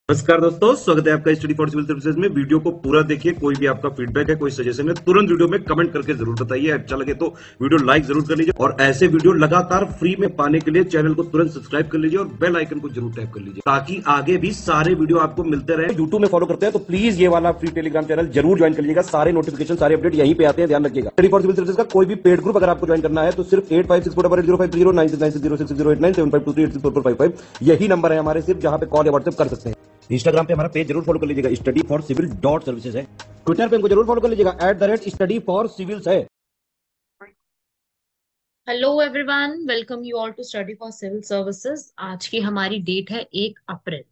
नमस्कार दोस्तों, स्वागत है आपका स्टडी फॉर सिविल सर्विसेज में। वीडियो को पूरा देखिए। कोई भी आपका फीडबैक है, कोई सजेशन है, तुरंत वीडियो में कमेंट करके जरूर बताइए। अच्छा लगे तो वीडियो लाइक जरूर कर लीजिए और ऐसे वीडियो लगातार फ्री में पाने के लिए चैनल को तुरंत सब्सक्राइब कर लीजिए और बेल आइकन को जरूर टैप कर लीजिए ताकि आगे भी सारे वीडियो आपको मिलते रहे। यूट्यूब में फॉलो करते हैं तो प्लीज ये वाला फ्री टेलीग्राम चैनल जरूर ज्वाइन कर लीजिएगा। सारे नोटिफिकेशन, सारे अपडेट यहीं पे आते हैं, ध्यान रखिएगा। स्टडी फॉर सिविल सर्विसेज का कोई भी पेड ग्रुप अगर आपको ज्वाइन करना है तो सिर्फ 856480969065308608971523864455 यही नंबर है हमारे, सिर्फ जहां पे कॉल या व्हाट्सएप कर सकते हैं। इंस्टाग्राम पे हमारा पेज जरूर फॉलो कर लीजिएगा, study for civil dot services है। ट्विटर पे हमको जरूर फॉलो कर लीजिएगा, @स्टडी फॉर सिविल्स है। Hello everyone, welcome you all to study for civil services. आज की हमारी डेट है 1 अप्रैल।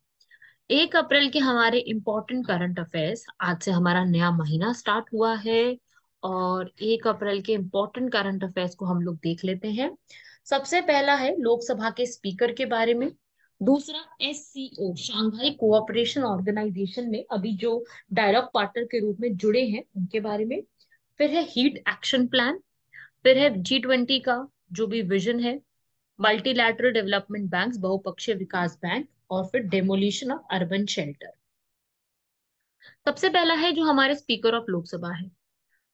1 अप्रैल के हमारे इम्पोर्टेंट करंट अफेयर्स। आज से हमारा नया महीना स्टार्ट हुआ है और 1 अप्रैल के इम्पोर्टेंट करंट अफेयर्स को हम लोग देख लेते हैं। सबसे पहला है लोकसभा के स्पीकर के बारे में। दूसरा, एससीओ शांघाई कोऑपरेशन ऑर्गेनाइजेशन में अभी जो डायरेक्ट पार्टनर के रूप में जुड़े हैं उनके बारे में। फिर है हीट एक्शन प्लान। फिर है G20 का जो भी विजन है। मल्टीलैटरल डेवलपमेंट बैंक्स, बहुपक्षीय विकास बैंक। और फिर डेमोलिशन ऑफ अर्बन शेल्टर। सबसे पहला है जो हमारे स्पीकर ऑफ लोकसभा है।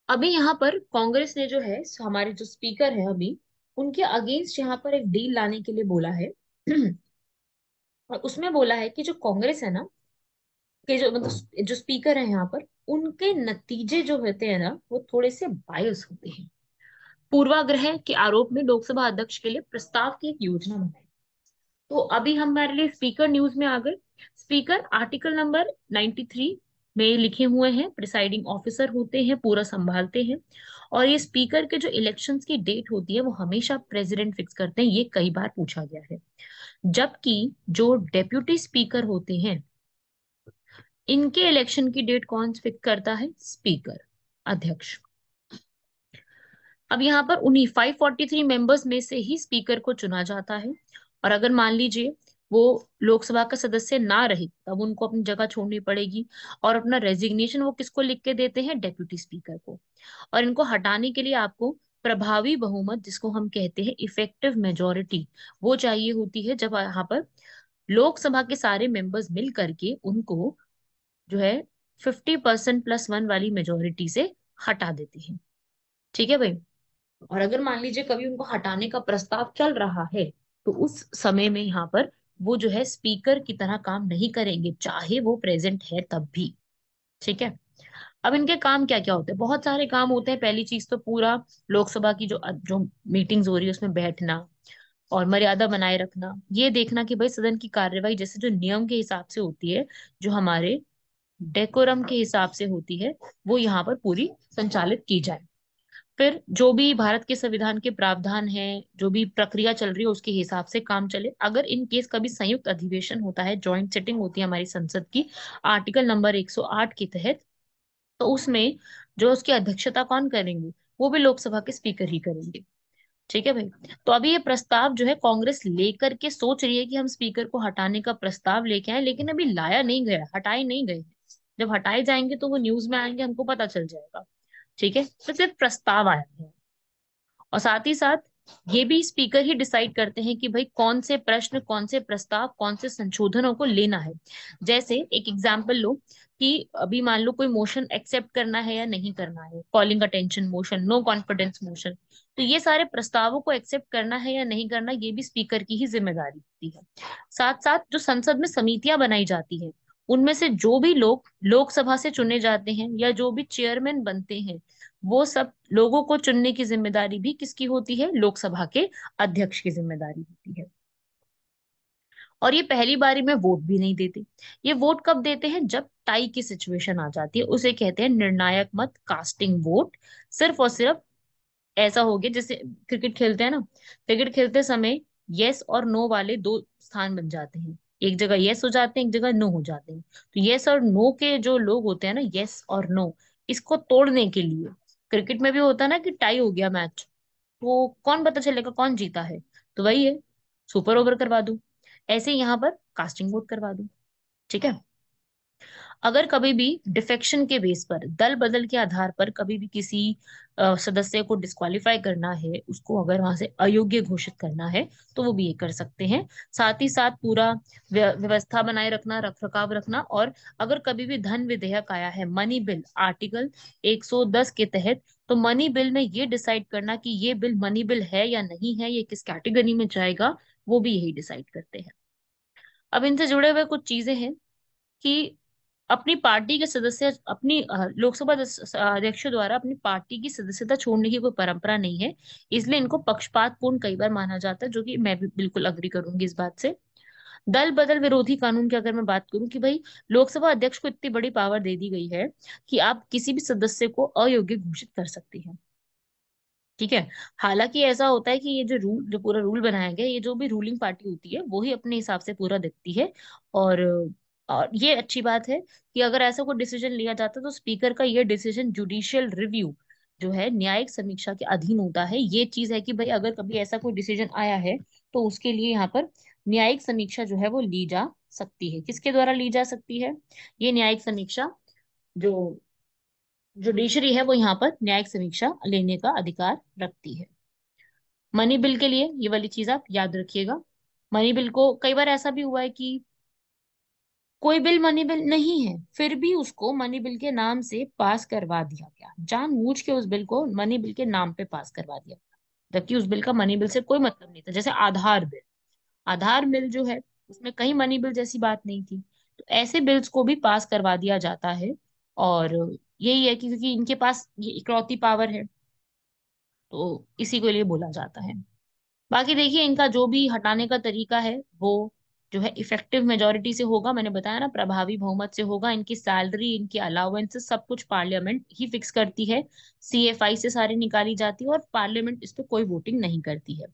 अभी यहाँ पर कांग्रेस ने जो है, हमारे जो स्पीकर है अभी, उनके अगेंस्ट यहाँ पर एक डील लाने के लिए बोला है। और उसमें बोला है कि जो कांग्रेस है ना, के जो मतलब जो स्पीकर है यहाँ पर, उनके नतीजे जो होते हैं ना वो थोड़े से बायस होते हैं। पूर्वाग्रह के आरोप में लोकसभा अध्यक्ष के लिए प्रस्ताव की एक योजना बनाई। तो अभी हमारे लिए स्पीकर न्यूज में आ गए। स्पीकर आर्टिकल नंबर 93 में लिखे हुए हैं, प्रिसाइडिंग ऑफिसर होते हैं, पूरा संभालते हैं। और ये स्पीकर के जो इलेक्शंस की डेट होती है वो हमेशा प्रेसिडेंट फिक्स करते हैं, ये कई बार पूछा गया है। जबकि जो डेप्यूटी स्पीकर होते हैं, इनके इलेक्शन की डेट कौन फिक्स करता है? स्पीकर, अध्यक्ष। अब यहाँ पर उन्हीं 543 मेंबर्स में से ही स्पीकर को चुना जाता है। और अगर मान लीजिए वो लोकसभा का सदस्य ना रहे तब उनको अपनी जगह छोड़नी पड़ेगी। और अपना रेजिग्नेशन वो किसको लिख के देते हैं? डेप्यूटी स्पीकर को। और इनको हटाने के लिए आपको प्रभावी बहुमत, जिसको हम कहते हैं इफेक्टिव मेजोरिटी, वो चाहिए होती है। जब यहाँ पर लोकसभा के सारे मेंबर्स मिल करके उनको जो है 50%+1 वाली मेजोरिटी से हटा देते हैं। ठीक है भाई। और अगर मान लीजिए कभी उनको हटाने का प्रस्ताव चल रहा है तो उस समय में यहाँ पर वो जो है स्पीकर की तरह काम नहीं करेंगे, चाहे वो प्रेजेंट है तब भी। ठीक है। अब इनके काम क्या क्या होते हैं? बहुत सारे काम होते हैं। पहली चीज तो पूरा लोकसभा की जो जो मीटिंग्स हो रही है उसमें बैठना और मर्यादा बनाए रखना, ये देखना कि भाई सदन की कार्यवाही जैसे जो नियम के हिसाब से होती है, जो हमारे डेकोरम के हिसाब से होती है, वो यहाँ पर पूरी संचालित की जाए। फिर जो भी भारत के संविधान के प्रावधान है, जो भी प्रक्रिया चल रही है उसके हिसाब से काम चले। अगर इन केस कभी संयुक्त अधिवेशन होता है, जॉइंट सिटिंग होती है हमारी संसद की, आर्टिकल नंबर 108 के तहत, तो उसमें जो उसकी अध्यक्षता कौन करेंगे? वो भी लोकसभा के स्पीकर ही करेंगे। ठीक है भाई। तो अभी ये प्रस्ताव जो है कांग्रेस लेकर के सोच रही है कि हम स्पीकर को हटाने का प्रस्ताव लेके आए, लेकिन अभी लाया नहीं गया, हटाए नहीं गए। जब हटाए जाएंगे तो वो न्यूज में आएंगे, हमको पता चल जाएगा। ठीक है, तो सिर्फ प्रस्ताव आया है। और साथ ही साथ ये भी स्पीकर ही डिसाइड करते हैं कि भाई कौन से प्रश्न, कौन से प्रस्ताव, कौन से संशोधनों को लेना है। जैसे एक एग्जाम्पल लो कि अभी मान लो कोई मोशन एक्सेप्ट करना है या नहीं करना है, calling attention motion, no confidence motion, तो ये सारे प्रस्तावों को एक्सेप्ट करना है या नहीं करना, ये भी स्पीकर की ही जिम्मेदारी होती है। साथ साथ जो संसद में समितियां बनाई जाती है, उनमें से जो भी लोग लोकसभा से चुने जाते हैं या जो भी चेयरमैन बनते हैं, वो सब लोगों को चुनने की जिम्मेदारी भी किसकी होती है? लोकसभा के अध्यक्ष की जिम्मेदारी होती है। और ये पहली बारी में वोट भी नहीं देते। ये वोट कब देते हैं? जब टाई की सिचुएशन आ जाती है, उसे कहते हैं निर्णायक मत, कास्टिंग वोट। सिर्फ और सिर्फ ऐसा हो गया जैसे क्रिकेट खेलते हैं ना, क्रिकेट खेलते समय यस और नो वाले दो स्थान बन जाते हैं। एक जगह यस हो जाते हैं, एक जगह नो हो जाते हैं। तो यस और नो के जो लोग होते हैं ना, यस और नो, इसको तोड़ने के लिए, क्रिकेट में भी होता है ना कि टाई हो गया मैच, तो कौन पता चलेगा कौन जीता है? तो वही है, सुपर ओवर करवा दूं। ऐसे ही यहाँ पर कास्टिंग वोट करवा दूं। ठीक है। अगर कभी भी डिफेक्शन के बेस पर, दल बदल के आधार पर कभी भी किसी सदस्य को डिस्क्वालीफाई करना है, उसको अगर वहां से अयोग्य घोषित करना है, तो वो भी ये कर सकते हैं। साथ ही साथ पूरा व्यवस्था बनाए रखना, रख रखाव रखना। और अगर कभी भी धन विधेयक आया है, मनी बिल, आर्टिकल 110 के तहत, तो मनी बिल में ये डिसाइड करना कि ये बिल मनी बिल है या नहीं है, ये किस कैटेगरी में जाएगा, वो भी यही डिसाइड करते हैं। अब इनसे जुड़े हुए कुछ चीजें हैं कि अपनी पार्टी के सदस्य, अपनी लोकसभा अध्यक्षों द्वारा अपनी पार्टी की सदस्यता छोड़ने की कोई परंपरा नहीं है, इसलिए इनको पक्षपातपूर्ण कई बार माना जाता है, जो कि मैं भी बिल्कुल अग्री करूंगी इस बात से। दल बदल विरोधी कानून की अगर मैं बात करूं कि भाई लोकसभा अध्यक्ष को इतनी बड़ी पावर दे दी गई है कि आप किसी भी सदस्य को अयोग्य घोषित कर सकती हैं। ठीक है। हालांकि ऐसा होता है कि ये जो पूरा रूल बनाया गया है, ये जो भी रूलिंग पार्टी होती है वो ही अपने हिसाब से पूरा देखती है। और और ये अच्छी बात है कि अगर ऐसा कोई डिसीजन लिया जाता है तो स्पीकर का ये डिसीजन जुडिशियल रिव्यू, जो है न्यायिक समीक्षा के अधीन होता है। ये चीज है कि भाई अगर कभी ऐसा कोई डिसीजन आया है तो उसके लिए यहाँ पर न्यायिक समीक्षा जो है वो ली जा सकती है। किसके द्वारा ली जा सकती है? ये न्यायिक समीक्षा, जो जुडिशरी है, वो यहाँ पर न्यायिक समीक्षा लेने का अधिकार रखती है। मनी बिल के लिए ये वाली चीज आप याद रखिएगा। मनी बिल को कई बार ऐसा भी हुआ है कि कोई बिल मनी बिल नहीं है, फिर भी उसको मनी बिल के नाम से पास करवा दिया गया, जानबूझ के उस बिल को मनी बिल के नाम पे पास करवा दिया गया, जबकि उस बिल का मनी बिल से कोई मतलब नहीं था। जैसे आधार बिल, आधार बिल जो है उसमें कहीं मनी बिल जैसी बात नहीं थी। तो ऐसे बिल्स को भी पास करवा दिया जाता है। और यही है कि क्योंकि इनके पास ये इकलौती पावर है, तो इसी के लिए बोला जाता है। बाकी देखिए, इनका जो भी हटाने का तरीका है वो जो है इफेक्टिव मेजोरिटी से होगा। मैंने बताया ना, प्रभावी बहुमत से होगा। इनकी सैलरी, इनकी अलाउंसेस, सब कुछ पार्लियामेंट ही फिक्स करती है। सीएफआई से सारी निकाली जाती है और पार्लियामेंट इस पे कोई वोटिंग नहीं करती है।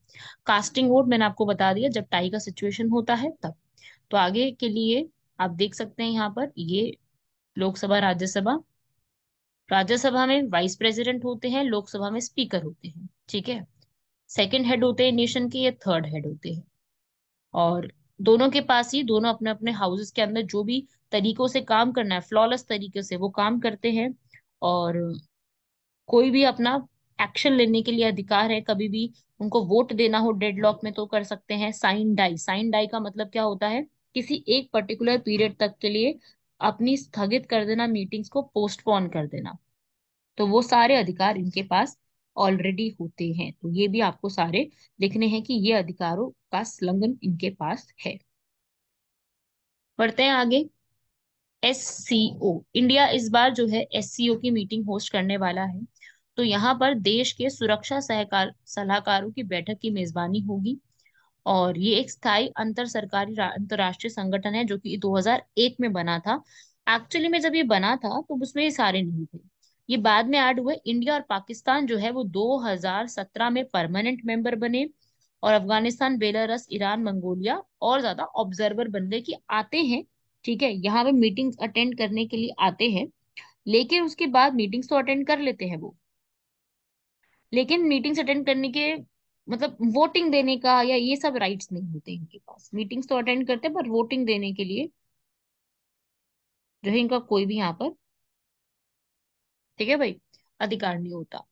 कास्टिंग वोट मैंने आपको बता दिया, जब टाई का सिचुएशन होता है तब। तो आगे के लिए आप देख सकते हैं यहाँ पर ये लोकसभा, राज्यसभा। राज्यसभा में वाइस प्रेसिडेंट होते हैं, लोकसभा में स्पीकर होते हैं। ठीक है। सेकंड हेड होते हैं नेशन के, ये थर्ड हेड होते हैं। और दोनों के पास ही, दोनों अपने अपने हाउसेस के अंदर जो भी तरीकों से काम करना है, फ्लॉलेस तरीके से वो काम करते हैं। और कोई भी अपना एक्शन लेने के लिए अधिकार है। कभी भी उनको वोट देना हो डेडलॉक में तो कर सकते हैं। साइन डाई, साइन डाई का मतलब क्या होता है? किसी एक पर्टिकुलर पीरियड तक के लिए अपनी स्थगित कर देना, मीटिंग्स को पोस्टपोन कर देना। तो वो सारे अधिकार इनके पास ऑलरेडी होते हैं। तो ये भी आपको सारे लिखने हैं कि ये अधिकारों का संलग्न इनके पास है। बढ़ते हैं आगे। एससीओ, इंडिया इस बार जो है एससीओ की मीटिंग होस्ट करने वाला है। तो यहाँ पर देश के सुरक्षा सहकार सलाहकारों की बैठक की मेजबानी होगी। और ये एक स्थायी अंतर सरकारी अंतरराष्ट्रीय संगठन है जो कि 2001 में बना था। एक्चुअली में जब ये बना था तो उसमें ये सारे नहीं थे, ये बाद में ऐड हुए। इंडिया और पाकिस्तान जो है वो 2017 में परमानेंट मेंबर बने। और अफगानिस्तान, बेलारूस, ईरान, मंगोलिया और ज्यादा ऑब्जर्वर बन गए कि आते हैं। ठीक है, यहाँ पे मीटिंग्स अटेंड करने के लिए आते हैं। लेकिन उसके बाद मीटिंग्स तो अटेंड कर लेते हैं वो, लेकिन मीटिंग्स अटेंड करने के मतलब वोटिंग देने का या ये सब राइट्स नहीं होते इनके पास। मीटिंग्स तो अटेंड करते हैं पर वोटिंग देने के लिए जो है इनका कोई भी यहाँ पर, ठीक है भाई, अधिकार नहीं होता।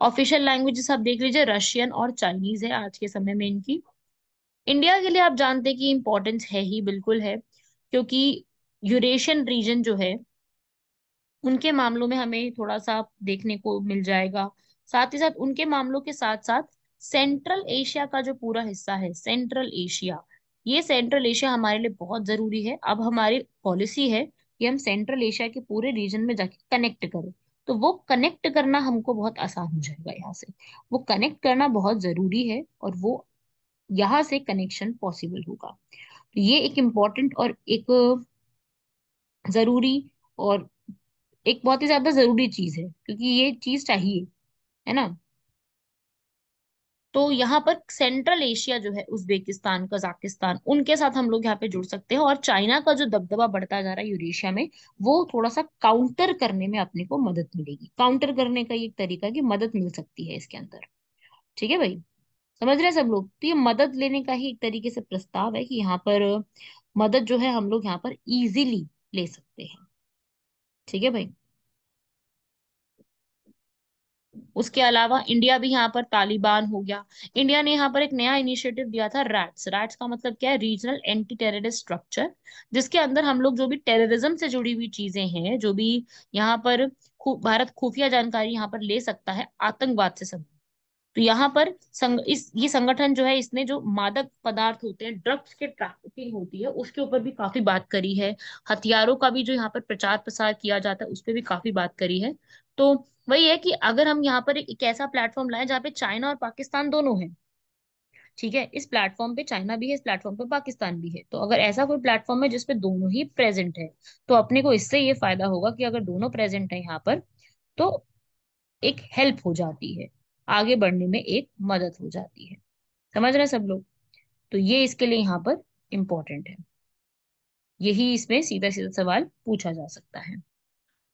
ऑफिशियल लैंग्वेजेस आप देख लीजिए, रशियन और चाइनीज है आज के समय में इनकी। इंडिया के लिए आप जानते हैं कि इम्पोर्टेंस है ही, बिल्कुल है, क्योंकि यूरेशियन रीजन जो है उनके मामलों में हमें थोड़ा सा देखने को मिल जाएगा। साथ ही साथ उनके मामलों के साथ साथ सेंट्रल एशिया का जो पूरा हिस्सा है, सेंट्रल एशिया, ये सेंट्रल एशिया हमारे लिए बहुत जरूरी है। अब हमारी पॉलिसी है कि हम सेंट्रल एशिया के पूरे रीजन में जाके कनेक्ट करें। तो वो कनेक्ट करना हमको बहुत आसान हो जाएगा यहाँ से। वो कनेक्ट करना बहुत जरूरी है और वो यहाँ से कनेक्शन पॉसिबल होगा। तो ये एक इम्पोर्टेंट और एक जरूरी और एक बहुत ही ज्यादा जरूरी चीज है, क्योंकि ये चीज चाहिए, है ना। तो यहाँ पर सेंट्रल एशिया जो है, उज्बेकिस्तान, कजाकिस्तान, उनके साथ हम लोग यहाँ पे जुड़ सकते हैं। और चाइना का जो दबदबा बढ़ता जा रहा है यूरेशिया में, वो थोड़ा सा काउंटर करने में अपने को मदद मिलेगी। काउंटर करने का ये एक तरीका है कि मदद मिल सकती है इसके अंदर। ठीक है भाई, समझ रहे हैं सब लोग? तो ये मदद लेने का ही एक तरीके से प्रस्ताव है कि यहाँ पर मदद जो है हम लोग यहाँ पर इजीली ले सकते हैं। ठीक है भाई। उसके अलावा इंडिया भी यहाँ पर तालिबान हो गया। इंडिया ने यहाँ पर एक नया इनिशिएटिव दिया था, रैट्स। रैट्स का मतलब क्या है? रीजनल एंटी टेररिस्ट स्ट्रक्चर, जिसके अंदर हम लोग जो भी टेररिज्म से जुड़ी हुई चीजें हैं, जो भी यहाँ पर भारत खुफिया जानकारी यहाँ पर ले सकता है आतंकवाद से संबंधित। तो यहाँ पर ये संगठन जो है, इसने जो मादक पदार्थ होते हैं, ड्रग्स के ट्रैफिकिंग होती है, उसके ऊपर भी काफी बात करी है। हथियारों का भी जो यहाँ पर प्रचार प्रसार किया जाता है, उस पर भी काफी बात करी है। तो वही है कि अगर हम यहाँ पर एक ऐसा प्लेटफॉर्म लाएं जहाँ पे चाइना और पाकिस्तान दोनों हैं, ठीक है, इस प्लेटफॉर्म पे चाइना भी है, इस प्लेटफॉर्म पे पाकिस्तान भी है, तो अगर ऐसा कोई प्लेटफॉर्म है जिसपे दोनों ही प्रेजेंट है, तो अपने को इससे ये फायदा होगा कि अगर दोनों प्रेजेंट है यहाँ पर, तो एक हेल्प हो जाती है, आगे बढ़ने में एक मदद हो जाती है। समझ रहे हैं सब लोग? तो ये इसके लिए यहाँ पर इम्पोर्टेंट है। यही इसमें सीधा सीधा सवाल पूछा जा सकता है।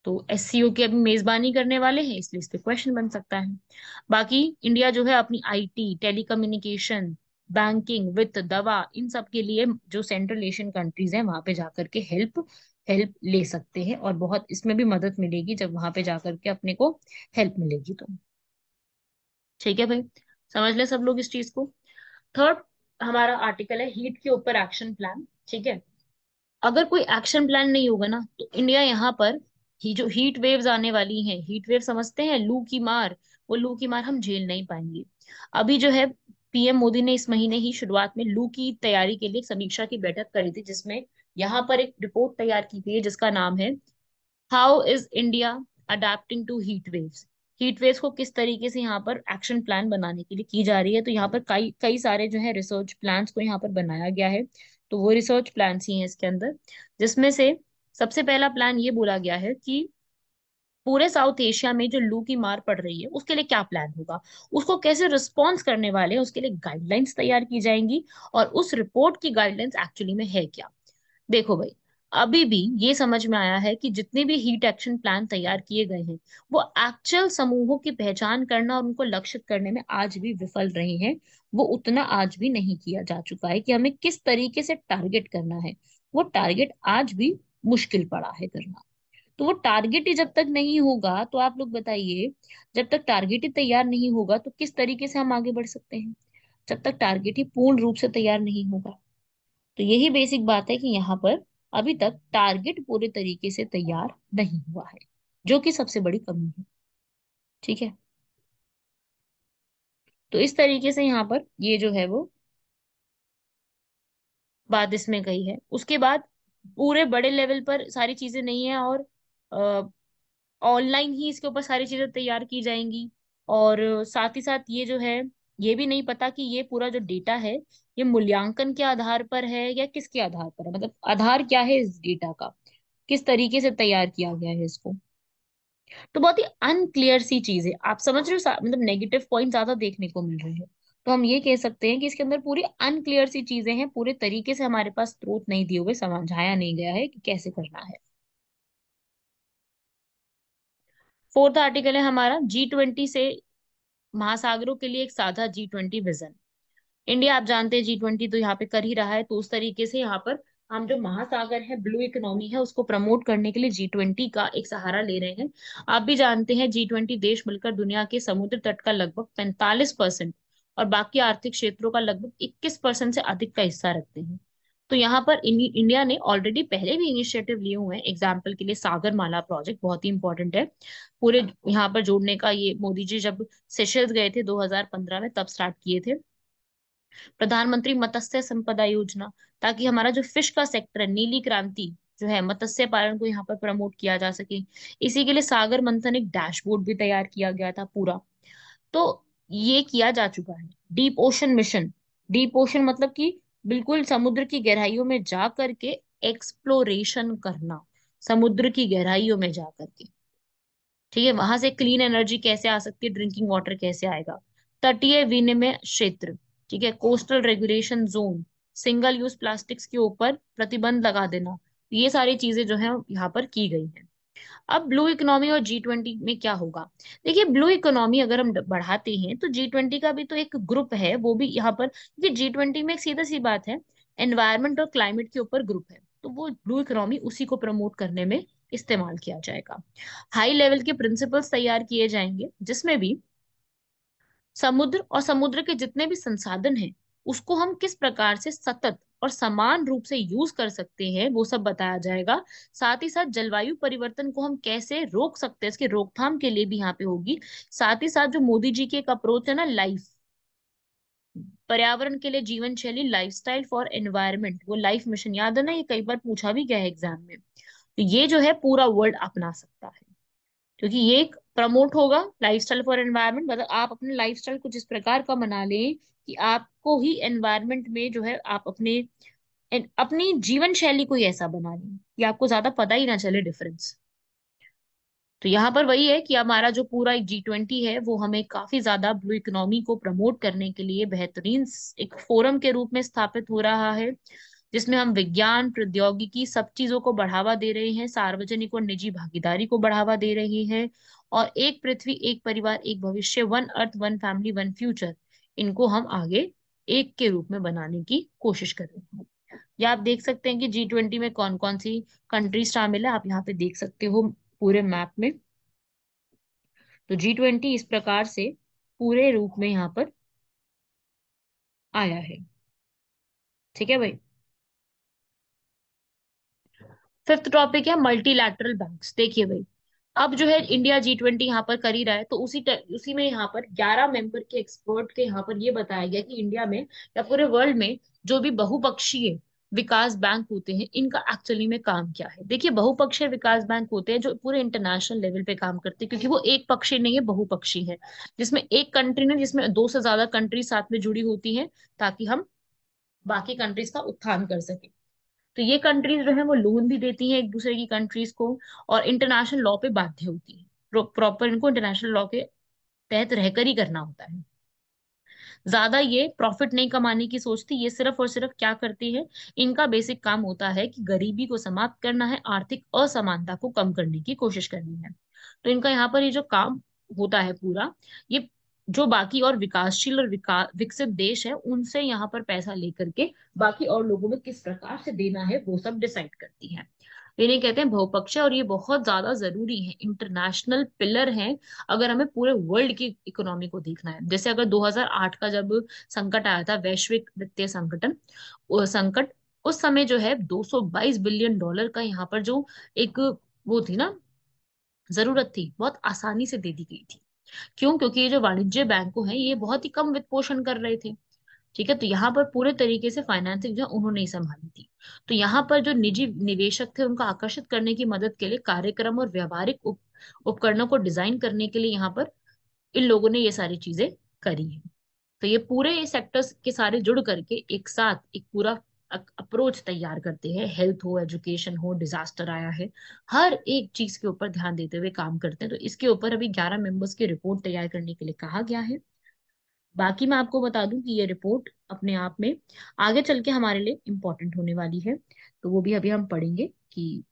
तो एससीओ की अभी मेजबानी करने वाले हैं, इसलिए इस पे क्वेश्चन बन सकता है। बाकी इंडिया जो है अपनी आईटी, टेलीकम्युनिकेशन, बैंकिंग, वित्त, दवा, इन सब के लिए जो सेंट्रल एशियन कंट्रीज हैं वहां पे जाकर के हेल्प हेल्प ले सकते हैं, और बहुत इसमें भी मदद मिलेगी जब वहां पे जाकर के अपने को हेल्प मिलेगी तो। ठीक है भाई, समझ ले सब लोग इस चीज को। थर्ड हमारा आर्टिकल है हीट के ऊपर एक्शन प्लान। ठीक है, अगर कोई एक्शन प्लान नहीं होगा ना, तो इंडिया यहाँ पर ही जो हीट वेव्स आने वाली हैं, हीट वेव समझते हैं, लू की मार, वो लू की मार हम झेल नहीं पाएंगे। अभी जो है पीएम मोदी ने इस महीने ही शुरुआत में लू की तैयारी के लिए एक समीक्षा की बैठक करी थी, जिसमें यहाँ पर एक रिपोर्ट तैयार की गई है जिसका नाम है how is India adapting to heat waves. Heat waves को किस तरीके से यहाँ पर एक्शन प्लान बनाने के लिए की जा रही है, तो यहाँ पर कई कई सारे जो है रिसर्च प्लान्स को यहाँ पर बनाया गया है। तो वो रिसर्च प्लान्स ही हैं इसके अंदर, जिसमें से सबसे पहला प्लान ये बोला गया है कि पूरे साउथ एशिया में जो लू की मार पड़ रही है उसके लिए क्या प्लान होगा, उसको कैसे रिस्पॉन्स करने वाले हैं, उसके लिए गाइडलाइंस तैयार की जाएंगी, और उस रिपोर्ट की गाइडलाइंस एक्चुअली में है क्या। देखो भाई, अभी भी ये समझ में आया है कि जितने भी हीट एक्शन प्लान तैयार किए गए हैं, वो एक्चुअल समूहों की पहचान करना और उनको लक्षित करने में आज भी विफल रहे हैं। वो उतना आज भी नहीं किया जा चुका है कि हमें किस तरीके से टारगेट करना है। वो टारगेट आज भी मुश्किल पड़ा है करना। तो वो टारगेट ही जब तक नहीं होगा, तो आप लोग बताइए, जब तक टारगेट ही तैयार नहीं होगा तो किस तरीके से हम आगे बढ़ सकते हैं, जब तक टारगेट ही पूर्ण रूप से तैयार नहीं होगा। तो यही बेसिक बात है कि यहाँ पर अभी तक टारगेट पूरे तरीके से तैयार नहीं हुआ है, जो कि सबसे बड़ी कमी है। ठीक है, तो इस तरीके से यहाँ पर ये जो है वो बात इसमें कही है। उसके बाद पूरे बड़े लेवल पर सारी चीजें नहीं है, और ऑनलाइन ही इसके ऊपर सारी चीजें तैयार की जाएंगी। और साथ ही साथ ये जो है, ये भी नहीं पता कि ये पूरा जो डेटा है, ये मूल्यांकन के आधार पर है या किसके आधार पर है, मतलब आधार क्या है इस डेटा का, किस तरीके से तैयार किया गया है इसको। तो बहुत ही अनक्लियर सी चीज है, आप समझ रहे हो, मतलब नेगेटिव पॉइंट ज्यादा देखने को मिल रहे हैं। तो हम ये कह सकते हैं कि इसके अंदर पूरी अनक्लियर सी चीजें हैं, पूरे तरीके से हमारे पास स्रोत नहीं दिए हुए, समझाया नहीं गया है कि कैसे करना है। फोर्थ आर्टिकल है हमारा G20 से महासागरों के लिए एक साझा G20 विजन। इंडिया आप जानते हैं G20 तो यहाँ पे कर ही रहा है, तो उस तरीके से यहाँ पर हम जो महासागर है, ब्लू इकोनॉमी है, उसको प्रमोट करने के लिए G20 का एक सहारा ले रहे हैं। आप भी जानते हैं G20 देश मिलकर दुनिया के समुद्र तट का लगभग 45% और बाकी आर्थिक क्षेत्रों का लगभग 21% से अधिक का हिस्सा रखते हैं। तो यहाँ पर इंडिया ने ऑलरेडी पहले भी इनिशिएटिव लिए हुए हैं। एग्जाम्पल के लिए सागरमाला प्रोजेक्ट बहुत ही इंपॉर्टेंट है, पूरे यहाँ पर जोड़ने का। ये मोदी जी जब सेशल्स गए थे 2015 में, तब स्टार्ट किए थे। प्रधानमंत्री मत्स्य संपदा योजना, ताकि हमारा जो फिश का सेक्टर है, नीली क्रांति जो है, मत्स्य पालन को यहाँ पर प्रमोट किया जा सके। इसी के लिए सागर मंथन एक डैशबोर्ड भी तैयार किया गया था पूरा। तो ये किया जा चुका है। Deep ocean mission, deep ocean मतलब कि बिल्कुल समुद्र की गहराइयों में जा करके एक्सप्लोरेशन करना, समुद्र की गहराइयों में जा करके। ठीक है, वहां से क्लीन एनर्जी कैसे आ सकती है, ड्रिंकिंग वाटर कैसे आएगा। तटीय विनिमय क्षेत्र, ठीक है, coastal regulation zone, single use plastics के ऊपर प्रतिबंध लगा देना, ये सारी चीजें जो है यहाँ पर की गई हैं। अब ब्लू इकोनॉमी और G20 में क्या होगा। देखिए, ब्लू इकोनॉमी अगर हम बढ़ाते हैं तो G20 का भी तो एक ग्रुप है, वो भी यहाँ पर, क्योंकि G20 में एक सीधा सी बात है, एनवायरमेंट और क्लाइमेट के ऊपर ग्रुप है, तो वो ब्लू इकोनॉमी उसी को प्रमोट करने में इस्तेमाल किया जाएगा। हाई लेवल के प्रिंसिपल्स तैयार किए जाएंगे जिसमें भी समुद्र और समुद्र के जितने भी संसाधन हैं उसको हम किस प्रकार से सतत और समान रूप से यूज कर सकते हैं वो सब बताया जाएगा। साथ ही साथ जलवायु परिवर्तन को हम कैसे रोक सकते हैं इसकी रोकथाम के लिए भी यहाँ पे होगी। साथ ही साथ जो मोदी जी की एक अप्रोच है ना, लाइफ पर्यावरण के लिए जीवन शैली, लाइफस्टाइल फॉर एनवायरनमेंट, वो लाइफ मिशन याद है ना, ये कई बार पूछा भी गया है एग्जाम में। तो ये जो है पूरा वर्ल्ड अपना सकता है क्योंकि ये एक प्रमोट होगा लाइफस्टाइल फॉर एनवायरनमेंट, मतलब आप अपने लाइफस्टाइल कुछ इस प्रकार का बना लें कि आपको ही एनवायरनमेंट में जो है आप अपने अपनी जीवन शैली को ही ऐसा बना लें कि आपको ज्यादा पता ही ना चले डिफरेंस। तो यहाँ पर वही है कि हमारा जो पूरा एक G20 है वो हमें काफी ज्यादा ब्लू इकोनॉमी को प्रमोट करने के लिए बेहतरीन एक फोरम के रूप में स्थापित हो रहा है जिसमें हम विज्ञान प्रौद्योगिकी सब चीजों को बढ़ावा दे रहे हैं, सार्वजनिक और निजी भागीदारी को बढ़ावा दे रहे हैं, और एक पृथ्वी एक परिवार एक भविष्य, one earth one family one future, इनको हम आगे एक के रूप में बनाने की कोशिश कर रहे हैं। या आप देख सकते हैं कि G20 में कौन कौन सी कंट्रीज शामिल है, आप यहाँ पे देख सकते हो पूरे मैप में। तो G20 इस प्रकार से पूरे रूप में यहाँ पर आया है। ठीक है भाई। फिफ्थ टॉपिक है मल्टीलैटरल बैंक्स। देखिए भाई, अब जो है इंडिया G20 यहाँ पर कर ही रहा है, तो उसी में यहाँ पर 11 मेंबर के एक्सपर्ट के यहाँ पर ये बताया गया कि इंडिया में या पूरे वर्ल्ड में जो भी बहुपक्षीय विकास बैंक होते हैं इनका एक्चुअली में काम क्या है। देखिए, बहुपक्षीय विकास बैंक होते हैं जो पूरे इंटरनेशनल लेवल पे काम करते हैं, क्योंकि वो एक पक्षीय नहीं है, बहुपक्षीय है, जिसमें एक कंट्री ने जिसमें दो से ज्यादा कंट्री साथ में जुड़ी होती हैं ताकि हम बाकी कंट्रीज का उत्थान कर सके। तो ये कंट्रीज जो है वो लोन भी देती हैं एक दूसरे की कंट्रीज को, और इंटरनेशनल लॉ पे बाध्य होती है, प्रॉपर इनको इंटरनेशनल लॉ के तहत रहकर ही करना होता है। ज्यादा ये प्रॉफिट नहीं कमाने की सोचती, ये सिर्फ और सिर्फ क्या करती है, इनका बेसिक काम होता है कि गरीबी को समाप्त करना है, आर्थिक असमानता को कम करने की कोशिश करनी है। तो इनका यहाँ पर ये जो काम होता है पूरा, ये जो बाकी और विकासशील और विकसित देश है उनसे यहाँ पर पैसा लेकर के बाकी और लोगों में किस प्रकार से देना है वो सब डिसाइड करती है। इन्हें कहते हैं बहुपक्षीय, और ये बहुत ज्यादा जरूरी है, इंटरनेशनल पिलर है अगर हमें पूरे वर्ल्ड की इकोनॉमी को देखना है। जैसे अगर 2008 का जब संकट आया था, वैश्विक वित्तीय संकटन संकट, उस समय जो है 222 बिलियन डॉलर का यहाँ पर जो एक वो थी ना, जरूरत थी, बहुत आसानी से दे दी गई थी। क्यों? क्योंकि ये जो वाणिज्य बैंकों हैं ये बहुत ही कम वित्त पोषण कर रहे थे। ठीक है, तो यहाँ पर पूरे तरीके से फाइनेंसिंग जो है उन्होंने ही संभाली थी। तो यहाँ पर जो निजी निवेशक थे उनको आकर्षित करने की मदद के लिए कार्यक्रम और व्यवहारिक उपकरणों को डिजाइन करने के लिए यहाँ पर इन लोगों ने ये सारी चीजें करी है। तो ये पूरे सेक्टर्स के सारे जुड़ करके एक साथ एक पूरा अप्रोच तैयार करते हैं। हेल्थ हो, एजुकेशन हो, डिजास्टर आया है, हर एक चीज के ऊपर ध्यान देते हुए काम करते हैं। तो इसके ऊपर अभी 11 मेंबर्स की रिपोर्ट तैयार करने के लिए कहा गया है। बाकी मैं आपको बता दूं कि ये रिपोर्ट अपने आप में आगे चल के हमारे लिए इम्पोर्टेंट होने वाली है, तो वो भी अभी हम पढ़ेंगे कि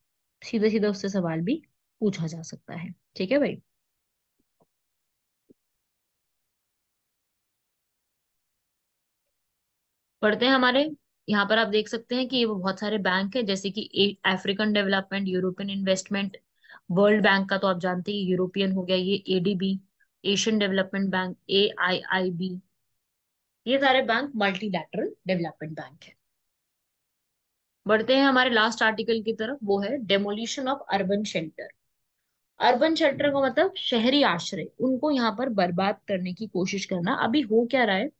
सीधे सीधे उससे सवाल भी पूछा जा सकता है। ठीक है भाई। पढ़ते हैं हमारे, यहाँ पर आप देख सकते हैं कि ये वो बहुत सारे बैंक है, जैसे कि African development, European investment, world bank का तो आप जानते ही, यूरोपियन हो गया ये, ADB, Asian development bank, AIIB, ये सारे बैंक मल्टीलैटरल डेवलपमेंट बैंक है। बढ़ते हैं हमारे लास्ट आर्टिकल की तरफ, वो है demolition of urban shelter. Urban shelter का मतलब शहरी आश्रय, उनको यहाँ पर बर्बाद करने की कोशिश करना। अभी हो क्या रहा है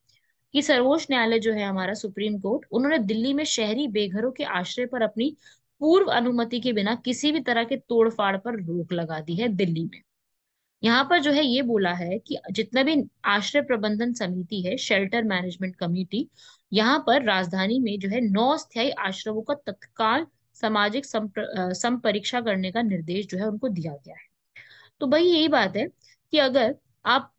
कि सर्वोच्च न्यायालय जो है हमारा सुप्रीम कोर्ट, उन्होंने दिल्ली में शहरी बेघरों के आश्रय पर अपनी पूर्व अनुमति के बिना किसी भी तरह के तोड़फाड़ पर रोक लगा दी है दिल्ली में। यहाँ पर जो है ये बोला है कि जितना भी आश्रय प्रबंधन समिति है, शेल्टर मैनेजमेंट कमेटी, यहाँ पर राजधानी में जो है 9 अस्थायी आश्रमों का तत्काल सामाजिक संपरीक्षा करने का निर्देश जो है उनको दिया गया है। तो भाई यही बात है कि अगर आप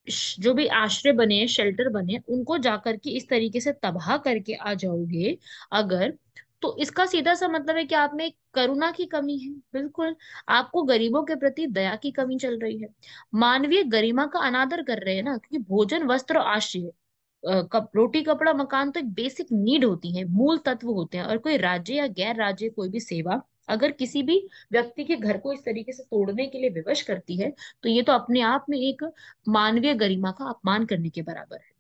जो भी आश्रय बने, शेल्टर बने, उनको जाकर के इस तरीके से तबाह करके आ जाओगे अगर, तो इसका सीधा सा मतलब है कि आप में करुणा की कमी है। बिल्कुल, आपको गरीबों के प्रति दया की कमी चल रही है, मानवीय गरिमा का अनादर कर रहे हैं ना, क्योंकि भोजन, वस्त्र और आश्रय रोटी कपड़ा मकान तो एक बेसिक नीड होती है, मूल तत्व होते हैं। और कोई राज्य या गैर राज्य कोई भी सेवा अगर किसी भी व्यक्ति के घर को इस तरीके से तोड़ने के लिए विवश करती है, तो ये तो अपने आप में एक मानवीय गरिमा का अपमान करने के बराबर है।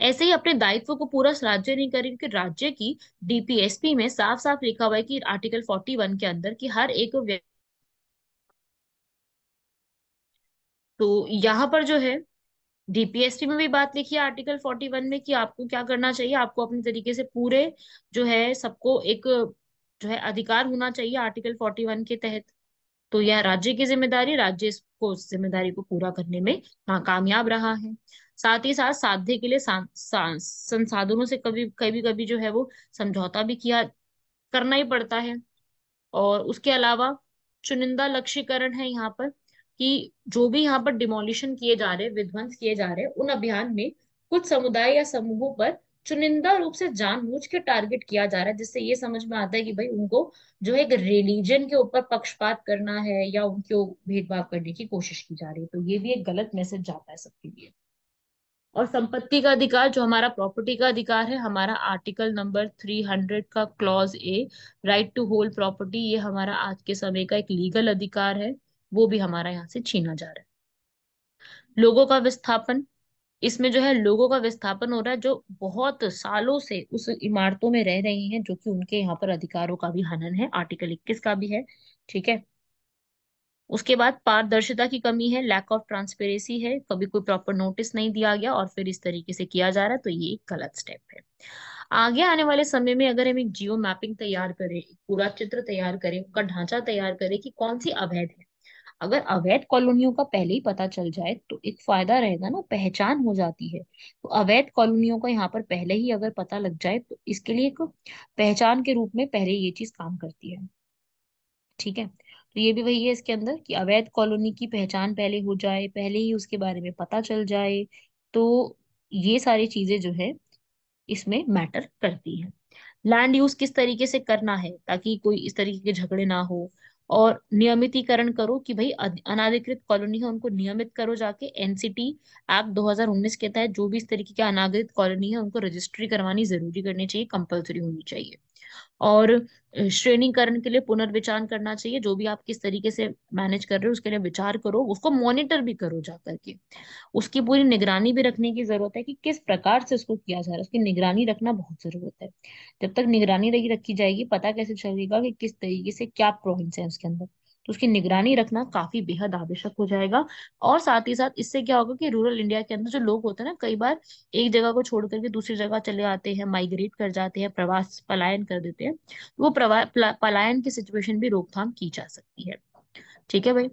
ऐसे ही अपने दायित्व को पूरा राज्य नहीं करेंगे, क्योंकि राज्य की डीपीएसपी में साफ साफ लिखा हुआ है कि आर्टिकल 41 के अंदर कि हर एक तो यहाँ पर जो है डीपीएसपी में भी बात लिखी है आर्टिकल 41 में कि आपको क्या करना चाहिए, आपको अपने तरीके से पूरे जो है सबको एक जो है अधिकार होना चाहिए आर्टिकल 41 के तहत। तो यह राज्य की जिम्मेदारी, राज्य इसको उस जिम्मेदारी को पूरा करने में कामयाब रहा है। साथ ही साथ साध्य के लिए संसाधनों से कभी कभी कभी जो है वो समझौता भी किया करना ही पड़ता है। और उसके अलावा चुनिंदा लक्ष्यीकरण है यहाँ पर कि जो भी यहाँ पर डिमोलिशन किए जा रहे, विध्वंस किए जा रहे, उन अभियान में कुछ समुदाय या समूहों पर चुनिंदा रूप से जानबूझ के टारगेट किया जा रहा है, जिससे ये समझ में आता है कि भाई उनको जो है एक रिलीजन के ऊपर पक्षपात करना है या उनको भेदभाव करने की कोशिश की जा रही है। तो ये भी एक गलत मैसेज जाता है सबके लिए। और संपत्ति का अधिकार, जो हमारा प्रॉपर्टी का अधिकार है, हमारा आर्टिकल नंबर 300 का clause A, right to hold property, ये हमारा आज के समय का एक लीगल अधिकार है, वो भी हमारा यहाँ से छीना जा रहा है। लोगों का विस्थापन, इसमें जो है लोगों का विस्थापन हो रहा है, जो बहुत सालों से उस इमारतों में रह रही हैं, जो कि उनके यहाँ पर अधिकारों का भी हनन है, आर्टिकल 21 का भी है। ठीक है। उसके बाद पारदर्शिता की कमी है, लैक ऑफ ट्रांसपेरेंसी है, कभी कोई प्रॉपर नोटिस नहीं दिया गया और फिर इस तरीके से किया जा रहा है, तो ये एक गलत स्टेप है। आगे आने वाले समय में अगर हम एक जियो मैपिंग तैयार करें, एक पूरा चित्र तैयार करें, उनका ढांचा तैयार करें कि कौन सी अवैध है, अगर अवैध कॉलोनियों का पहले ही पता चल जाए तो एक फायदा रहेगा ना, पहचान हो जाती है। तो अवैध कॉलोनियों का यहाँ पर पहले ही अगर पता लग जाए तो इसके लिए एक पहचान के रूप में पहले ये चीज काम करती है। ठीक है। तो ये भी वही है इसके अंदर कि अवैध कॉलोनी की पहचान पहले हो जाए, पहले ही उसके बारे में पता चल जाए, तो ये सारी चीजें जो है इसमें मैटर करती है। लैंड यूज किस तरीके से करना है ताकि कोई इस तरीके के झगड़े ना हो। और नियमितीकरण करो कि भाई अनाधिकृत कॉलोनी है उनको नियमित करो जाके, एनसीटी एक्ट 2019 के तहत जो भी इस तरीके की अनाधिकृत कॉलोनी है उनको रजिस्ट्री करवानी जरूरी करनी चाहिए, कंपलसरी होनी चाहिए। और श्रेणीकरण के लिए पुनर्विचार करना चाहिए, जो भी आप किस तरीके से मैनेज कर रहे हो उसके लिए विचार करो, उसको मॉनिटर भी करो जा करके। उसकी पूरी निगरानी भी रखने की जरूरत है कि किस प्रकार से उसको किया जा रहा है, उसकी निगरानी रखना बहुत जरूरत है। जब तक निगरानी नहीं रखी जाएगी पता कैसे चलेगा कि किस तरीके से क्या प्रोविंस है उसके अंदर, तो उसकी निगरानी रखना काफी बेहद आवश्यक हो जाएगा। और साथ ही साथ इससे क्या होगा कि रूरल इंडिया के अंदर जो लोग होते हैं ना, कई बार एक जगह को छोड़ करके दूसरी जगह चले आते हैं, माइग्रेट कर जाते हैं, प्रवास पलायन कर देते हैं, वो पलायन की सिचुएशन भी रोकथाम की जा सकती है। ठीक है भाई।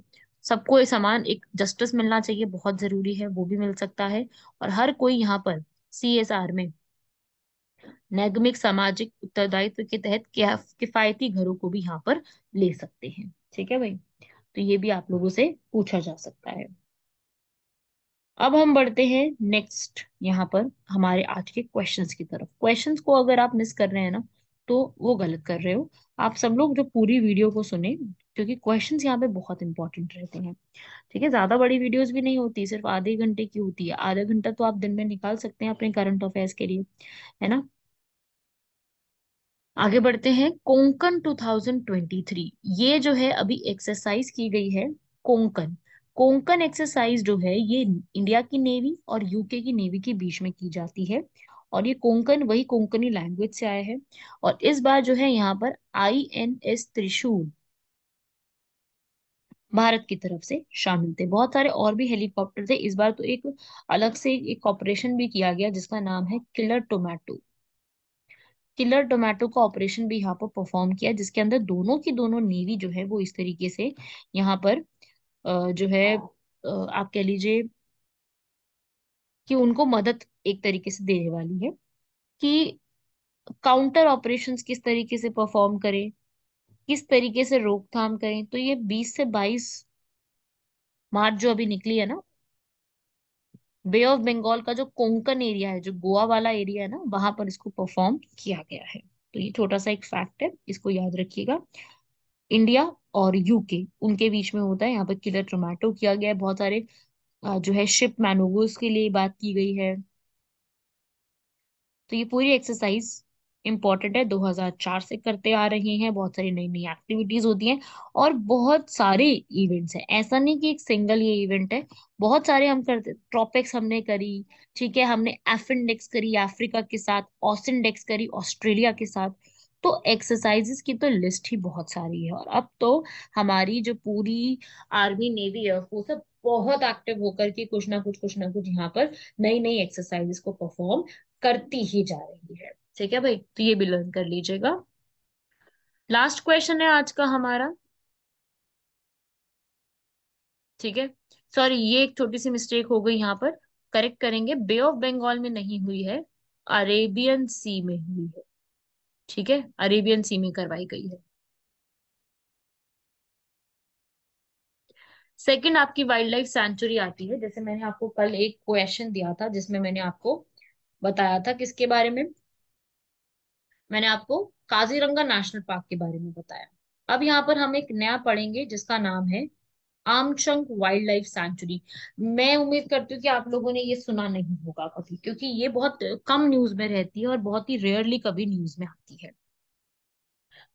सबको ये समान एक जस्टिस मिलना चाहिए, बहुत जरूरी है, वो भी मिल सकता है। और हर कोई यहाँ पर सीएसआर में नैगमिक सामाजिक उत्तरदायित्व के तहत किफायती घरों को भी यहाँ पर ले सकते हैं। ठीक है भाई। तो ये भी आप लोगों से पूछा जा सकता है। अब हम बढ़ते हैं नेक्स्ट यहाँ पर हमारे आज के क्वेश्चंस की तरफ। क्वेश्चंस को अगर आप मिस कर रहे हैं ना, तो वो गलत कर रहे हो। आप सब लोग जो पूरी वीडियो को सुने, क्योंकि क्वेश्चंस यहाँ पे बहुत इंपॉर्टेंट रहते हैं। ठीक है। ज्यादा बड़ी वीडियोस भी नहीं होती, सिर्फ आधे घंटे की होती है, आधा घंटा तो आप दिन में निकाल सकते हैं अपने करंट अफेयर्स के लिए, है ना। आगे बढ़ते हैं। कोंकण 2023, ये जो है अभी एक्सरसाइज की गई है, कोंकण। कोंकण एक्सरसाइज जो है ये इंडिया की नेवी और यूके की नेवी के बीच में की जाती है। और ये कोंकण वही कोंकणी लैंग्वेज से आया है। और इस बार जो है यहाँ पर आईएनएस त्रिशूल भारत की तरफ से शामिल थे। बहुत सारे और भी हेलीकॉप्टर थे इस बार, तो एक अलग से एक ऑपरेशन भी किया गया जिसका नाम है किलर टोमेटो। किलर टोमेटो का ऑपरेशन भी यहाँ पर परफॉर्म किया, जिसके अंदर दोनों की दोनों नेवी जो है वो इस तरीके से यहाँ पर जो है आप कह लीजिए कि उनको मदद एक तरीके से देने वाली है कि काउंटर ऑपरेशंस किस तरीके से परफॉर्म करें, किस तरीके से रोकथाम करें। तो ये 20 से 22 मार्च जो अभी निकली है ना, बे ऑफ बंगाल का जो कोंकण एरिया है, जो गोवा वाला एरिया है ना, वहां पर इसको परफॉर्म किया गया है। तो ये छोटा सा एक फैक्ट है, इसको याद रखिएगा। इंडिया और यूके उनके बीच में होता है, यहाँ पर किलर टोमेटो किया गया है। बहुत सारे जो है शिप मैनूवर्स के लिए बात की गई है। तो ये पूरी एक्सरसाइज इंपॉर्टेंट है, 2004 से करते आ रहे हैं। बहुत सारी नई नई एक्टिविटीज होती हैं और बहुत सारे इवेंट्स हैं। ऐसा नहीं कि एक सिंगल ये इवेंट है, बहुत सारे हम करते। ट्रॉपिक्स हमने करी, ठीक है, हमने एफिनडेक्स करी अफ्रीका के साथ, ऑसिनडेक्स करी ऑस्ट्रेलिया के साथ। तो एक्सरसाइजेस की तो लिस्ट ही बहुत सारी है। और अब तो हमारी जो पूरी आर्मी नेवी एयरफोर्स है, बहुत एक्टिव होकर के कुछ ना कुछ यहाँ पर नई नई एक्सरसाइजेस को परफॉर्म करती ही जा रही है। ठीक है भाई, तो ये भी लर्न कर लीजिएगा। लास्ट क्वेश्चन है आज का हमारा। ठीक है, सॉरी, ये एक छोटी सी मिस्टेक हो गई यहाँ पर, करेक्ट करेंगे। बे ऑफ बंगाल में नहीं हुई है, अरेबियन सी में हुई है। ठीक है, अरेबियन सी में करवाई गई है। सेकंड आपकी वाइल्ड लाइफ सेंचुरी आती है, जैसे मैंने आपको कल एक क्वेश्चन दिया था जिसमें मैंने आपको बताया था किसके बारे में। मैंने आपको काजीरंगा नेशनल पार्क के बारे में बताया। अब यहाँ पर हम एक नया पढ़ेंगे जिसका नाम है आमचंग वाइल्ड लाइफ सेंचुरी। मैं उम्मीद करती हूँ कि आप लोगों ने ये सुना नहीं होगा कभी, क्योंकि ये बहुत कम न्यूज में रहती है और बहुत ही रेयरली कभी न्यूज में आती है।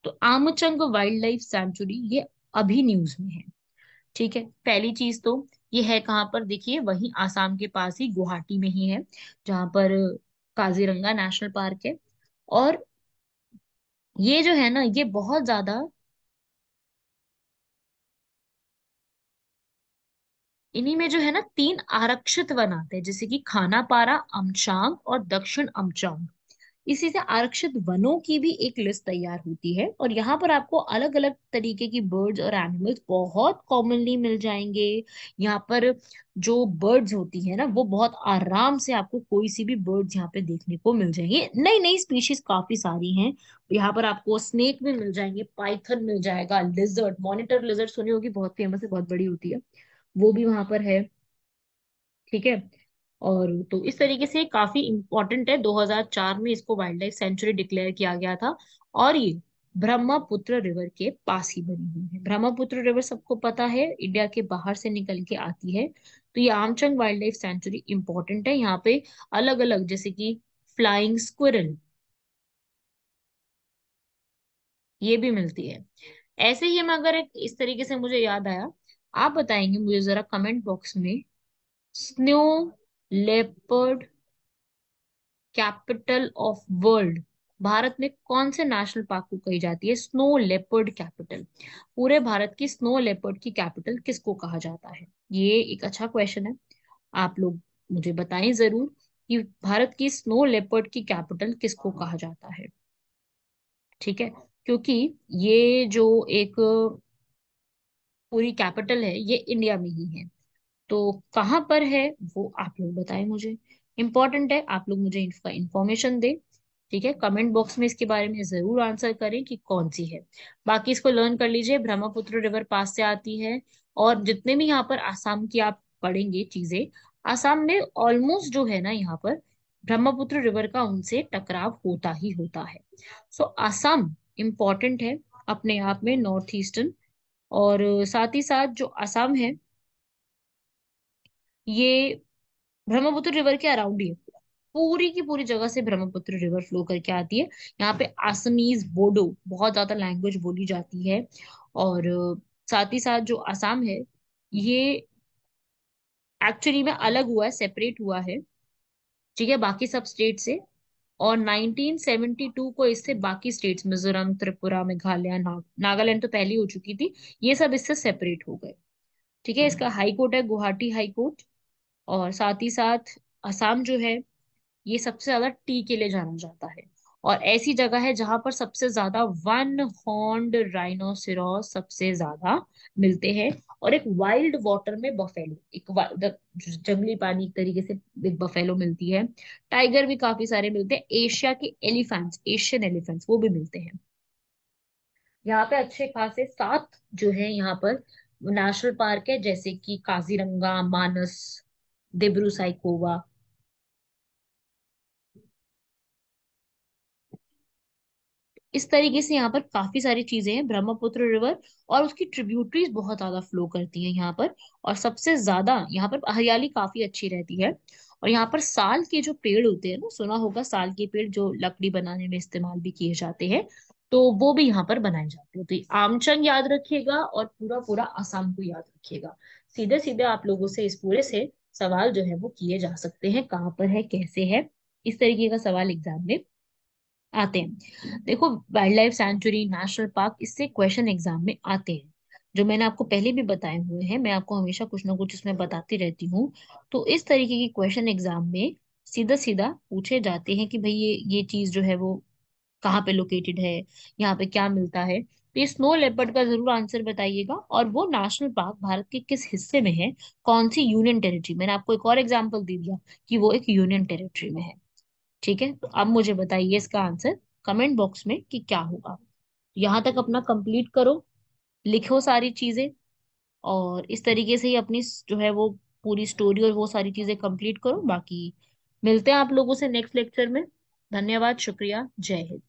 तो आमचंग वाइल्ड लाइफ सेंचुरी ये अभी न्यूज में है। ठीक है, पहली चीज तो ये है कहाँ पर, देखिए वही आसाम के पास ही गुवाहाटी में ही है, जहां पर काजीरंगा नेशनल पार्क है। और ये जो है ना, ये बहुत ज्यादा, इन्हीं में जो है ना तीन आरक्षित वन आते हैं, जैसे कि खानापारा, अमचांग और दक्षिण अमचांग। इसी से आरक्षित वनों की भी एक लिस्ट तैयार होती है, और यहाँ पर आपको अलग अलग तरीके की बर्ड्स और एनिमल्स बहुत कॉमनली मिल जाएंगे। यहाँ पर जो बर्ड्स होती है ना, वो बहुत आराम से आपको कोई सी भी बर्ड्स यहाँ पे देखने को मिल जाएंगे। नई नई स्पीशीज काफी सारी हैं। यहाँ पर आपको स्नेक भी मिल जाएंगे, पाइथन मिल जाएगा, लिजर्ड, मॉनिटर लिजर्ड सुनी होगी, बहुत फेमस है, बहुत बड़ी होती है, वो भी वहां पर है। ठीक है, और तो इस तरीके से काफी इंपॉर्टेंट है। 2004 में इसको वाइल्ड लाइफ सेंचुरी डिक्लेयर किया गया था। और ये ब्रह्मपुत्र रिवर के पास ही बनी हुई है। ब्रह्मपुत्र रिवर सबको पता है, इंडिया के बाहर से निकल के आती है। तो ये आमचंग वाइल्ड लाइफ सेंचुरी इंपॉर्टेंट है। यहाँ पे अलग अलग, जैसे कि फ्लाइंग स्क्विरल, ये भी मिलती है। ऐसे ही हम अगर एक इस तरीके से, मुझे याद आया, आप बताएंगे मुझे जरा कमेंट बॉक्स में, snow leopard capital of world, Bharat में कौन से नेशनल पार्क को कही जाती है स्नो लेपर्ड कैपिटल? पूरे भारत की स्नो लेपर्ड की कैपिटल किसको कहा जाता है? ये एक अच्छा क्वेश्चन है, आप लोग मुझे बताएं जरूर कि भारत की स्नो लेपर्ड की कैपिटल किसको कहा जाता है। ठीक है, क्योंकि ये जो एक पूरी कैपिटल है, ये इंडिया में ही है। तो कहाँ पर है वो आप लोग बताएं मुझे। इंपॉर्टेंट है, आप लोग मुझे इसका इंफॉर्मेशन दें। ठीक है, कमेंट बॉक्स में इसके बारे में जरूर आंसर करें कि कौन सी है। बाकी इसको लर्न कर लीजिए, ब्रह्मपुत्र रिवर पास से आती है। और जितने भी यहाँ पर आसाम की आप पढ़ेंगे चीजें, आसाम में ऑलमोस्ट जो है ना यहाँ पर ब्रह्मपुत्र रिवर का उनसे टकराव होता ही होता है। सो आसाम इम्पॉर्टेंट है अपने आप में, नॉर्थ ईस्टर्न। और साथ ही साथ जो असम है, ये ब्रह्मपुत्र रिवर के अराउंड ही है। पूरी की पूरी जगह से ब्रह्मपुत्र रिवर फ्लो करके आती है। यहाँ पे आसामीज, बोडो बहुत ज्यादा लैंग्वेज बोली जाती है। और साथ ही साथ जो असम है, ये एक्चुअली में अलग हुआ है, सेपरेट हुआ है, ठीक है, बाकी सब स्टेट से। और 1972 को इससे बाकी स्टेट्स, मिजोरम, त्रिपुरा, मेघालय, नागालैंड तो पहले ही हो चुकी थी, ये सब इससे सेपरेट हो गए। ठीक है, इसका हाई कोर्ट है गुवाहाटी हाई कोर्ट। और साथ ही साथ असम जो है, ये सबसे ज्यादा टी के लिए जाना जाता है। और ऐसी जगह है जहां पर सबसे ज्यादा वन हॉर्न्ड राइनोसिरोस सबसे ज्यादा मिलते हैं। और एक वाइल्ड वाटर में बफेलो, जंगली पानी एक तरीके से एक बफेलो मिलती है। टाइगर भी काफी सारे मिलते हैं। एशिया के एलिफेंट्स, एशियन एलिफेंट्स, वो भी मिलते हैं। यहाँ पे अच्छे खासे 7 जो है यहाँ पर नेशनल पार्क है, जैसे कि काजीरंगा, मानस, दिब्रू साइखोवा। इस तरीके से यहाँ पर काफी सारी चीजें हैं। ब्रह्मपुत्र रिवर और उसकी ट्रिब्यूटरीज बहुत ज्यादा फ्लो करती हैं यहाँ पर। और सबसे ज्यादा यहाँ पर हरियाली काफी अच्छी रहती है। और यहाँ पर साल के जो पेड़ होते हैं ना, सुना होगा साल के पेड़ जो लकड़ी बनाने में इस्तेमाल भी किए जाते हैं, तो वो भी यहाँ पर बनाए जाते हैं। तो ये आमचंग याद रखिएगा और पूरा पूरा असम को याद रखिएगा। सीधे सीधे आप लोगों से इस पूरे से सवाल जो है वो किए जा सकते हैं, कहाँ पर है, कैसे है, इस तरीके का सवाल एग्जाम में आते हैं। देखो, wild life sanctuary, national park, इससे क्वेश्चन एग्जाम में आते हैं। जो मैंने आपको पहले भी बताए हुए हैं, मैं आपको हमेशा कुछ ना कुछ इसमें बताती रहती हूँ। तो इस तरीके की क्वेश्चन एग्जाम में सीधा सीधा पूछे जाते हैं कि भाई ये चीज जो है वो कहाँ पे लोकेटेड है, यहाँ पे क्या मिलता है। तो ये स्नो लेपर्ड का जरूर आंसर बताइएगा, और वो नेशनल पार्क भारत के किस हिस्से में है, कौन सी यूनियन टेरिटरी। मैंने आपको एक और एग्जांपल दे दिया कि वो एक यूनियन टेरिटरी में है। ठीक है, तो अब मुझे बताइए इसका आंसर कमेंट बॉक्स में कि क्या होगा। यहाँ तक अपना कंप्लीट करो, लिखो सारी चीजें, और इस तरीके से ही अपनी जो है वो पूरी स्टोरी और वो सारी चीजें कंप्लीट करो। बाकी मिलते हैं आप लोगों से नेक्स्ट लेक्चर में। धन्यवाद, शुक्रिया, जय हिंद।